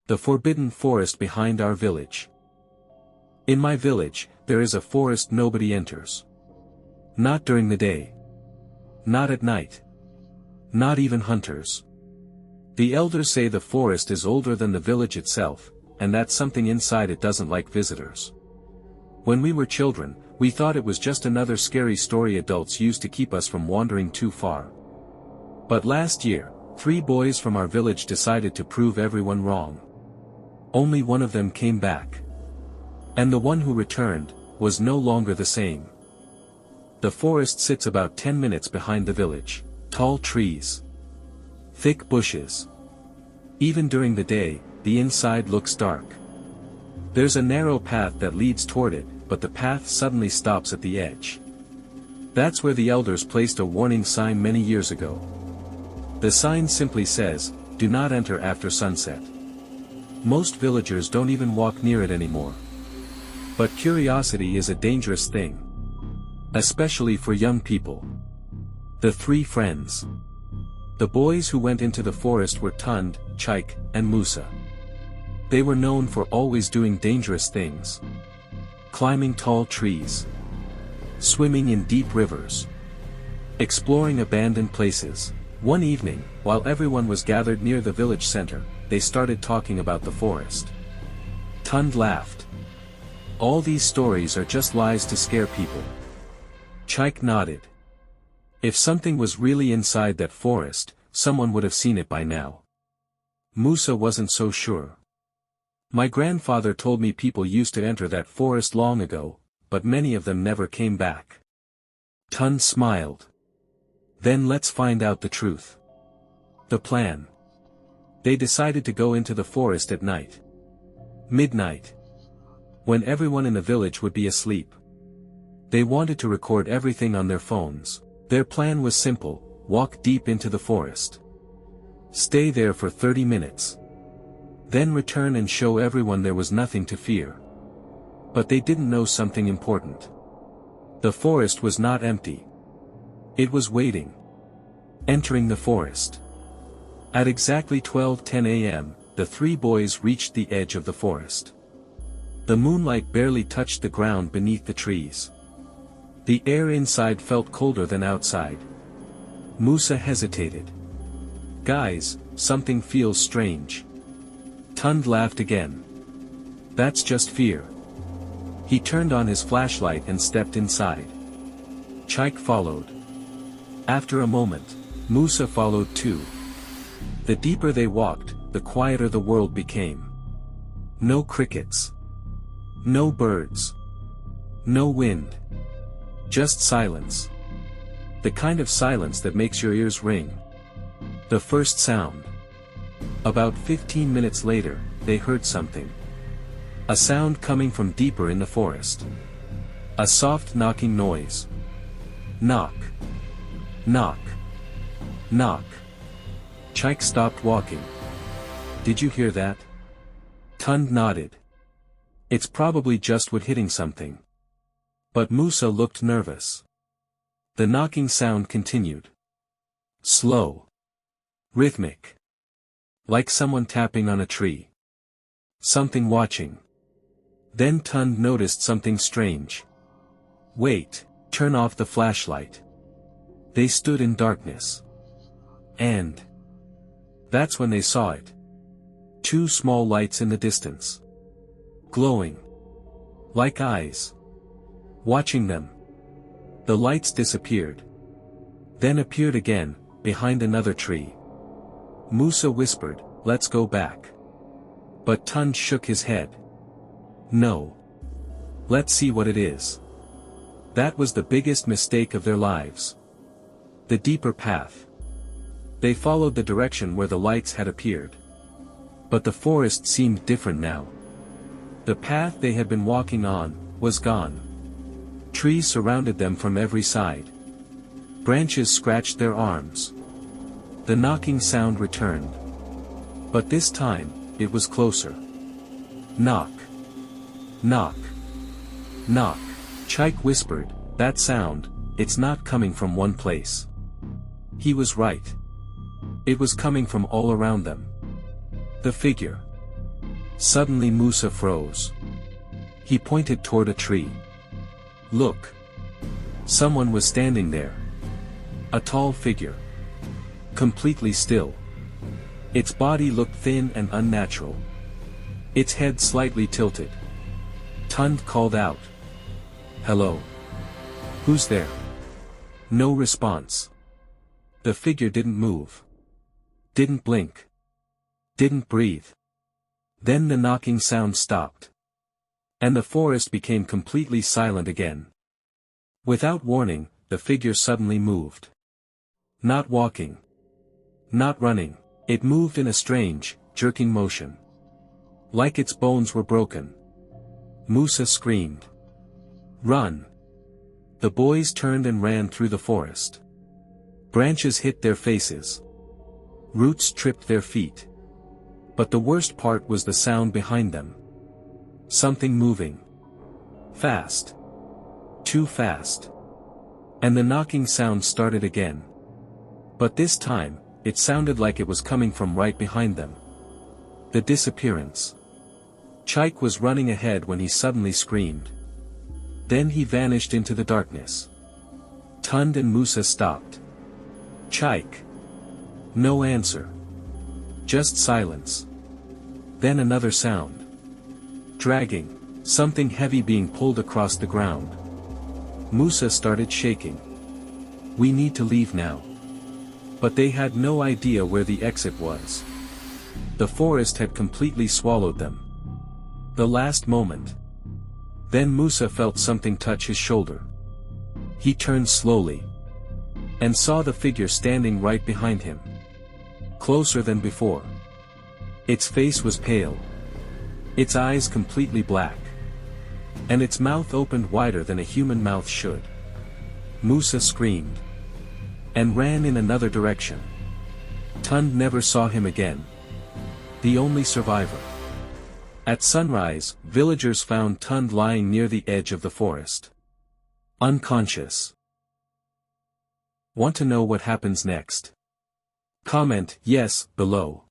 The forbidden forest behind our village. In my village, there is a forest nobody enters. Not during the day. Not at night. Not even hunters. The elders say the forest is older than the village itself, and that something inside it doesn't like visitors. When we were children, we thought it was just another scary story adults used to keep us from wandering too far. But last year, 3 boys from our village decided to prove everyone wrong. Only one of them came back. And the one who returned was no longer the same. The forest sits about 10 minutes behind the village. Tall trees. Thick bushes. Even during the day, the inside looks dark. There's a narrow path that leads toward it, but the path suddenly stops at the edge. That's where the elders placed a warning sign many years ago. The sign simply says, "Do not enter after sunset." Most villagers don't even walk near it anymore. But curiosity is a dangerous thing. Especially for young people. The 3 friends. The boys who went into the forest were Tund, Chaik, and Musa. They were known for always doing dangerous things. Climbing tall trees. Swimming in deep rivers. Exploring abandoned places. One evening, while everyone was gathered near the village center, they started talking about the forest. Tund laughed. "All these stories are just lies to scare people." Chaik nodded. If something was really inside that forest, someone would have seen it by now. Musa wasn't so sure. "My grandfather told me people used to enter that forest long ago, but many of them never came back." Tund smiled. "Then let's find out the truth." The plan. They decided to go into the forest at night. Midnight. When everyone in the village would be asleep. They wanted to record everything on their phones. Their plan was simple: walk deep into the forest. Stay there for 30 minutes. Then return and show everyone there was nothing to fear. But they didn't know something important. The forest was not empty. It was waiting. Entering the forest. At exactly 12:10 a.m., the 3 boys reached the edge of the forest. The moonlight barely touched the ground beneath the trees. The air inside felt colder than outside. Musa hesitated. "Guys, something feels strange." Tund laughed again. "That's just fear." He turned on his flashlight and stepped inside. Chaik followed. After a moment, Musa followed too. The deeper they walked, the quieter the world became. No crickets. No birds. No wind. Just silence. The kind of silence that makes your ears ring. The first sound. About 15 minutes later, they heard something. A sound coming from deeper in the forest. A soft knocking noise. Knock. Knock. Knock. Chaik stopped walking. "Did you hear that?" Tund nodded. "It's probably just wood hitting something." But Musa looked nervous. The knocking sound continued. Slow. Rhythmic. Like someone tapping on a tree. Something watching. Then Tund noticed something strange. "Wait, turn off the flashlight." They stood in darkness. And that's when they saw it. 2 small lights in the distance. Glowing. Like eyes. Watching them. The lights disappeared. Then appeared again, behind another tree. Musa whispered, "Let's go back." But Tund shook his head. "No. Let's see what it is." That was the biggest mistake of their lives. The deeper path. They followed the direction where the lights had appeared. But the forest seemed different now. The path they had been walking on was gone. Trees surrounded them from every side. Branches scratched their arms. The knocking sound returned. But this time, it was closer. Knock. Knock. Knock. Chaik whispered, "That sound, it's not coming from one place." He was right. It was coming from all around them. The figure. Suddenly Musa froze. He pointed toward a tree. Look! Someone was standing there. A tall figure. Completely still. Its body looked thin and unnatural. Its head slightly tilted. Tund called out. "Hello? Who's there?" No response. The figure didn't move. Didn't blink. Didn't breathe. Then the knocking sound stopped. And the forest became completely silent again. Without warning, the figure suddenly moved. Not walking. Not running. It moved in a strange, jerking motion. Like its bones were broken. Musa screamed. "Run!" The boys turned and ran through the forest. Branches hit their faces. Roots tripped their feet. But the worst part was the sound behind them. Something moving. Fast. Too fast. And the knocking sound started again. But this time, it sounded like it was coming from right behind them. The disappearance. Chaik was running ahead when he suddenly screamed. Then he vanished into the darkness. Tund and Musa stopped. Chaik. No answer. Just silence. Then another sound. Dragging. Something heavy being pulled across the ground. Musa started shaking. "We need to leave now." But they had no idea where the exit was. The forest had completely swallowed them. The last moment. Then Musa felt something touch his shoulder. He turned slowly. And saw the figure standing right behind him. Closer than before. Its face was pale. Its eyes completely black. And its mouth opened wider than a human mouth should. Musa screamed. And ran in another direction. Tund never saw him again. The only survivor. At sunrise, villagers found Tund lying near the edge of the forest. Unconscious. Want to know what happens next? Comment yes below.